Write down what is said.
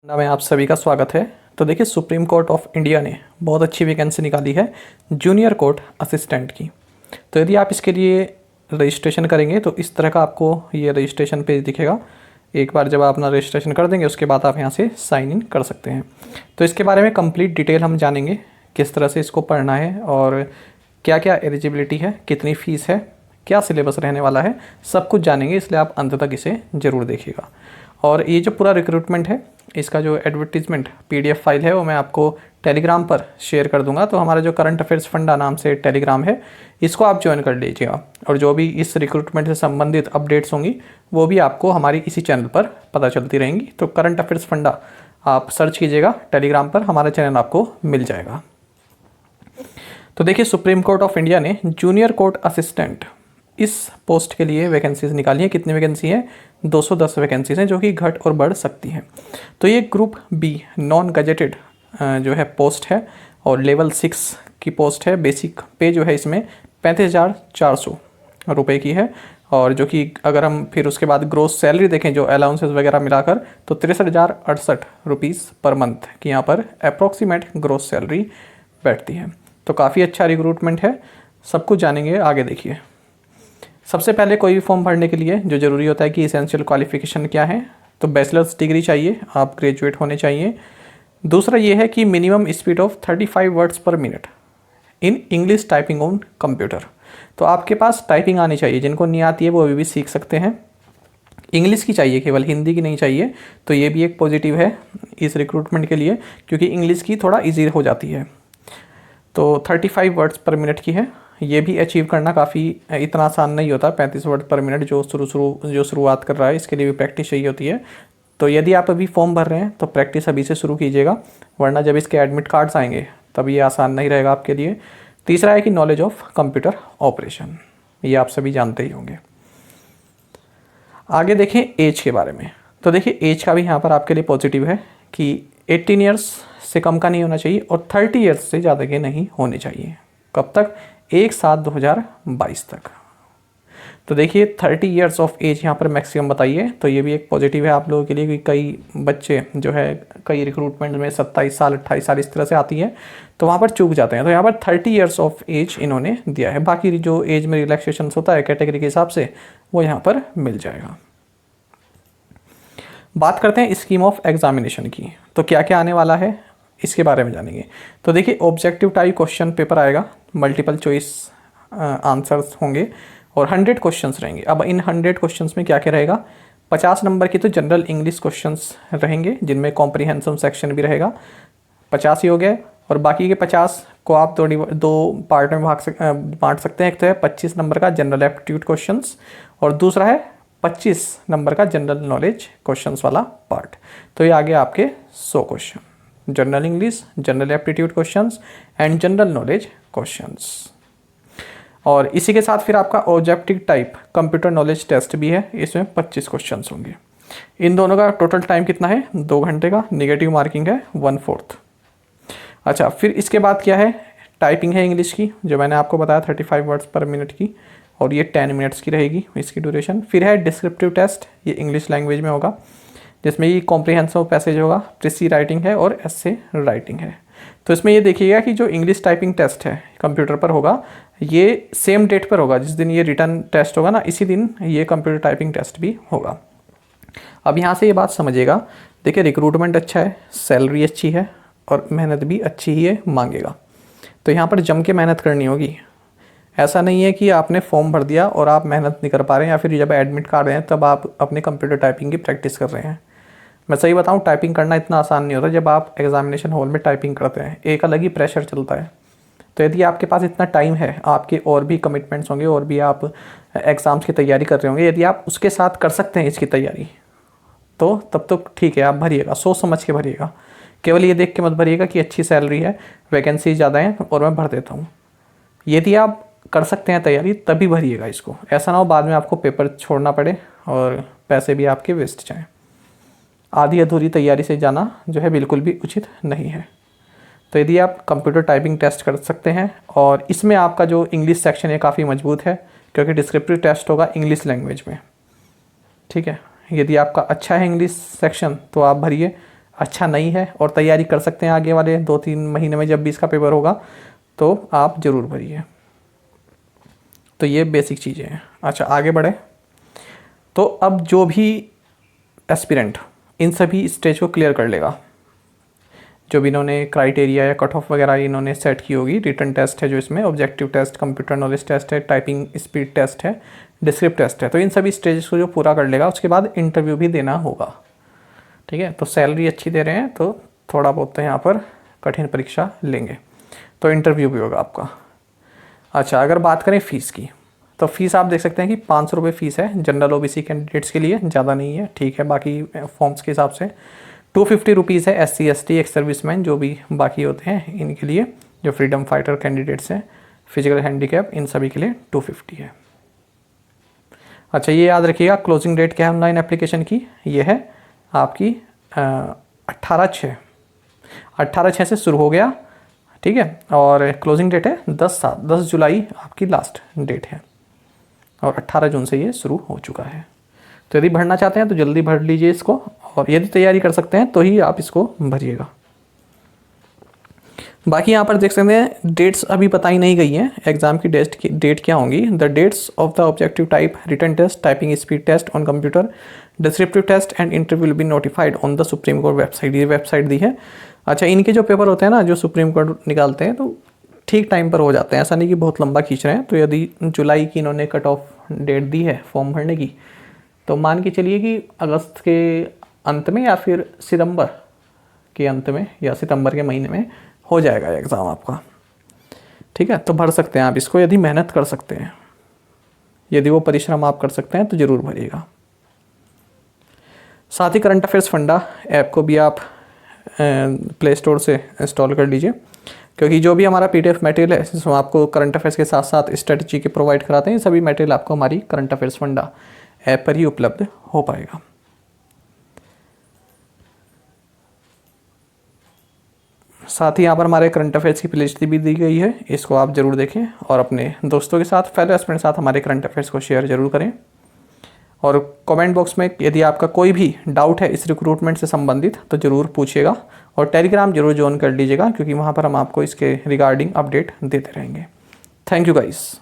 में आप सभी का स्वागत है। तो देखिए, सुप्रीम कोर्ट ऑफ इंडिया ने बहुत अच्छी वैकेंसी निकाली है जूनियर कोर्ट असिस्टेंट की। तो यदि आप इसके लिए रजिस्ट्रेशन करेंगे तो इस तरह का आपको ये रजिस्ट्रेशन पेज दिखेगा। एक बार जब आप अपना रजिस्ट्रेशन कर देंगे उसके बाद आप यहाँ से साइन इन कर सकते हैं। तो इसके बारे में कंप्लीट डिटेल हम जानेंगे, किस तरह से इसको पढ़ना है और क्या क्या एलिजिबिलिटी है, कितनी फ़ीस है, क्या सिलेबस रहने वाला है, सब कुछ जानेंगे। इसलिए आप अंत तक इसे ज़रूर देखिएगा। और ये जो पूरा रिक्रूटमेंट है, इसका जो एडवर्टीज़मेंट पीडीएफ फाइल है वो मैं आपको टेलीग्राम पर शेयर कर दूंगा। तो हमारा जो करंट अफेयर्स फंडा नाम से टेलीग्राम है, इसको आप ज्वाइन कर लीजिएगा और जो भी इस रिक्रूटमेंट से संबंधित अपडेट्स होंगी वो भी आपको हमारी इसी चैनल पर पता चलती रहेंगी। तो करंट अफेयर्स फंडा आप सर्च कीजिएगा टेलीग्राम पर, हमारा चैनल आपको मिल जाएगा। तो देखिए, सुप्रीम कोर्ट ऑफ इंडिया ने जूनियर कोर्ट असिस्टेंट इस पोस्ट के लिए वैकेंसीज निकाली है। कितनी वैकेंसी है? 210 वैकेंसीज हैं, जो कि घट और बढ़ सकती हैं। तो ये ग्रुप बी नॉन गजेटेड जो है पोस्ट है और लेवल 6 की पोस्ट है। बेसिक पे जो है इसमें 35,400 रुपये की है, और जो कि अगर हम फिर उसके बाद ग्रोस सैलरी देखें जो अलाउंसेस वगैरह मिलाकर, तो 63,068 रुपीज़ पर मंथ की यहाँ पर अप्रॉक्सीमेट ग्रोस सैलरी बैठती है। तो काफ़ी अच्छा रिक्रूटमेंट है। सब कुछ जानेंगे, आगे देखिए। सबसे पहले कोई भी फॉर्म भरने के लिए जो ज़रूरी होता है कि इसेंशियल क्वालिफिकेशन क्या है, तो बैचलर्स डिग्री चाहिए, आप ग्रेजुएट होने चाहिए। दूसरा ये है कि मिनिमम स्पीड ऑफ 35 वर्ड्स पर minute in English typing on computer. तो आपके पास टाइपिंग आनी चाहिए, जिनको नहीं आती है वो अभी भी सीख सकते हैं। इंग्लिश की चाहिए, केवल हिंदी की नहीं चाहिए। तो ये भी एक पॉजिटिव है इस रिक्रूटमेंट के लिए, क्योंकि इंग्लिश की थोड़ा ईजी हो जाती है। तो 35 वर्ड्स पर मिनट की है। ये भी अचीव करना काफ़ी इतना आसान नहीं होता। 35 वर्ड पर मिनट जो शुरुआत कर रहा है, इसके लिए भी प्रैक्टिस चाहिए होती है। तो यदि आप अभी फॉर्म भर रहे हैं तो प्रैक्टिस अभी से शुरू कीजिएगा, वरना जब इसके एडमिट कार्ड्स आएंगे तब ये आसान नहीं रहेगा आपके लिए। तीसरा है कि नॉलेज ऑफ कंप्यूटर ऑपरेशन, ये आप सभी जानते ही होंगे। आगे देखें एज के बारे में। तो देखिए, एज का भी यहाँ पर आपके लिए पॉजिटिव है कि 18 ईयर्स से कम का नहीं होना चाहिए और 30 ईयर्स से ज़्यादा के नहीं होने चाहिए। कब तक? 1/7/2022 तक। तो देखिए, 30 ईयर्स ऑफ एज यहाँ पर मैक्सिमम बताइए। तो ये भी एक पॉजिटिव है आप लोगों के लिए, क्योंकि कई बच्चे जो है कई रिक्रूटमेंट में 27 साल 28 साल इस तरह से आती है, तो वहाँ पर चूक जाते हैं। तो यहाँ पर 30 ईयर्स ऑफ एज इन्होंने दिया है। बाकी जो एज में रिलैक्सेशन होता है कैटेगरी के हिसाब से, वो यहाँ पर मिल जाएगा। बात करते हैं स्कीम ऑफ एग्जामिनेशन की। तो क्या क्या आने वाला है इसके बारे में जानेंगे। तो देखिए, ऑब्जेक्टिव टाइप क्वेश्चन पेपर आएगा, मल्टीपल चॉइस आंसर्स होंगे और 100 क्वेश्चंस रहेंगे। अब इन 100 क्वेश्चंस में क्या क्या रहेगा? 50 नंबर की तो जनरल इंग्लिश क्वेश्चंस रहेंगे, जिनमें कॉम्प्रिहेंसिव सेक्शन भी रहेगा। 50 ही हो गए, और बाकी के 50 को आप दो पार्ट में बांट सकते हैं। एक तो है 25 नंबर का जनरल एप्टीट्यूड क्वेश्चंस, और दूसरा है 25 नंबर का जनरल नॉलेज क्वेश्चंस वाला पार्ट। तो ये आगे आपके 100 question, general English, general aptitude questions and general knowledge questions. और इसी के साथ फिर आपका objective type computer knowledge test भी है, इसमें 25 क्वेश्चंस होंगे। इन दोनों का टोटल टाइम कितना है? 2 घंटे का। नेगेटिव मार्किंग है 1/4। अच्छा, फिर इसके बाद क्या है? टाइपिंग है इंग्लिश की, जो मैंने आपको बताया 35 वर्ड्स पर मिनट की, और ये 10 मिनट्स की रहेगी इसकी ड्यूरेशन। फिर है डिस्क्रिप्टिव टेस्ट, ये इंग्लिश लैंग्वेज में होगा, जिसमें ये कॉम्प्रिहेंसिव पैसेज होगा, प्रिसी राइटिंग है और एसे राइटिंग है। तो इसमें ये देखिएगा कि जो इंग्लिश टाइपिंग टेस्ट है कंप्यूटर पर होगा, ये सेम डेट पर होगा जिस दिन ये रिटर्न टेस्ट होगा ना, इसी दिन ये कंप्यूटर टाइपिंग टेस्ट भी होगा। अब यहाँ से ये बात समझिएगा। देखिए, रिक्रूटमेंट अच्छा है, सैलरी अच्छी है और मेहनत भी अच्छी ही है, मांगेगा। तो यहाँ पर जम के मेहनत करनी होगी। ऐसा नहीं है कि आपने फॉर्म भर दिया और आप मेहनत नहीं कर पा रहे हैं, या फिर जब एडमिट कार्ड हैं तब आप अपने कंप्यूटर टाइपिंग की प्रैक्टिस कर रहे हैं। मैं सही बताऊं, टाइपिंग करना इतना आसान नहीं होता। जब आप एग्जामिनेशन हॉल में टाइपिंग करते हैं, एक अलग ही प्रेशर चलता है। तो यदि आपके पास इतना टाइम है, आपके और भी कमिटमेंट्स होंगे और भी आप एग्ज़ाम्स की तैयारी कर रहे होंगे, यदि आप उसके साथ कर सकते हैं इसकी तैयारी, तो तब तो ठीक है, आप भरिएगा, सोच समझ के भरिएगा। केवल ये देख के मत भरिएगा कि अच्छी सैलरी है, वैकेंसी ज़्यादा है और मैं भर देता हूँ। यदि आप कर सकते हैं तैयारी, तभी भरिएगा इसको। ऐसा ना हो बाद में आपको पेपर छोड़ना पड़े और पैसे भी आपके वेस्ट जाएँ। आधी अधूरी तैयारी से जाना जो है बिल्कुल भी उचित नहीं है। तो यदि आप कंप्यूटर टाइपिंग टेस्ट कर सकते हैं, और इसमें आपका जो इंग्लिश सेक्शन है काफ़ी मजबूत है, क्योंकि डिस्क्रिप्टिव टेस्ट होगा इंग्लिश लैंग्वेज में। ठीक है, यदि आपका अच्छा है इंग्लिश सेक्शन तो आप भरिए, अच्छा नहीं है और तैयारी कर सकते हैं आगे वाले 2-3 महीने में जब भी इसका पेपर होगा, तो आप ज़रूर भरिए। तो ये बेसिक चीज़ें हैं। अच्छा आगे बढ़े, तो अब जो भी एस्पिरेंट इन सभी स्टेज को क्लियर कर लेगा, जो भी इन्होंने क्राइटेरिया या कट ऑफ वगैरह इन्होंने सेट की होगी, रिटन टेस्ट है जो इसमें, objective test, computer knowledge test है, टाइपिंग स्पीड टेस्ट है, डिस्क्रिप्ट टेस्ट है, तो इन सभी स्टेजेस को जो पूरा कर लेगा उसके बाद इंटरव्यू भी देना होगा। ठीक है, तो सैलरी अच्छी दे रहे हैं तो थोड़ा बहुत तो यहाँ पर कठिन परीक्षा लेंगे, तो इंटरव्यू भी होगा आपका। अच्छा अगर बात करें फ़ीस की, तो फीस आप देख सकते हैं कि 500 रुपये फ़ीस है जनरल ओबीसी कैंडिडेट्स के लिए, ज़्यादा नहीं है, ठीक है। बाकी फॉर्म्स के हिसाब से 250 रुपीज़ है SC ST एक्स सर्विसमैन जो भी बाकी होते हैं इनके लिए, जो फ्रीडम फाइटर कैंडिडेट्स हैं, फिजिकल हैंडीकैप, इन सभी के लिए 250 है। अच्छा ये याद रखिएगा, क्लोजिंग डेट क्या है ऑनलाइन एप्लीकेशन की, ये है आपकी 18/6 से शुरू हो गया, ठीक है। और क्लोजिंग डेट है 10 जुलाई आपकी लास्ट डेट है, और 18 जून से ये शुरू हो चुका है। तो यदि भरना चाहते हैं तो जल्दी भर लीजिए इसको, और यदि तैयारी कर सकते हैं तो ही आप इसको भरिएगा। बाकी यहाँ पर देख सकते हैं डेट्स अभी बताई नहीं गई हैं, एग्जाम की डेट क्या होंगी। The dates of the objective type, written test, typing speed test on computer, descriptive test and interview will be notified on the Supreme Court website, ये वेबसाइट दी है। अच्छा इनके जो पेपर होते हैं ना, जो सुप्रीम कोर्ट निकालते हैं, तो ठीक टाइम पर हो जाते हैं, ऐसा नहीं कि बहुत लंबा खींच रहे हैं। तो यदि जुलाई की इन्होंने कट ऑफ डेट दी है फॉर्म भरने की, तो मान के चलिए कि अगस्त के अंत में या फिर सितंबर के अंत में या सितंबर के महीने में हो जाएगा एग्ज़ाम आपका, ठीक है। तो भर सकते हैं आप इसको यदि मेहनत कर सकते हैं, यदि वो परिश्रम आप कर सकते हैं तो ज़रूर भरिएगा। साथ ही करंट अफेयर्स फंडा ऐप को भी आप प्ले स्टोर से इंस्टॉल कर लीजिए, क्योंकि जो भी हमारा PDF मटेरियल है जिसमें आपको करंट अफेयर्स के साथ साथ स्ट्रेटजी के प्रोवाइड कराते हैं, सभी मटेरियल आपको हमारी करंट अफेयर्स फंडा ऐप पर ही उपलब्ध हो पाएगा। साथ ही यहाँ पर हमारे करंट अफेयर्स की प्लेलिस्ट भी दी गई है, इसको आप ज़रूर देखें और अपने दोस्तों के साथ, फेलो एस्पिरेंट के साथ हमारे करंट अफेयर्स को शेयर ज़रूर करें। और कमेंट बॉक्स में यदि आपका कोई भी डाउट है इस रिक्रूटमेंट से संबंधित तो ज़रूर पूछिएगा, और टेलीग्राम जरूर ज्वाइन कर लीजिएगा, क्योंकि वहाँ पर हम आपको इसके रिगार्डिंग अपडेट देते रहेंगे। Thank you guys.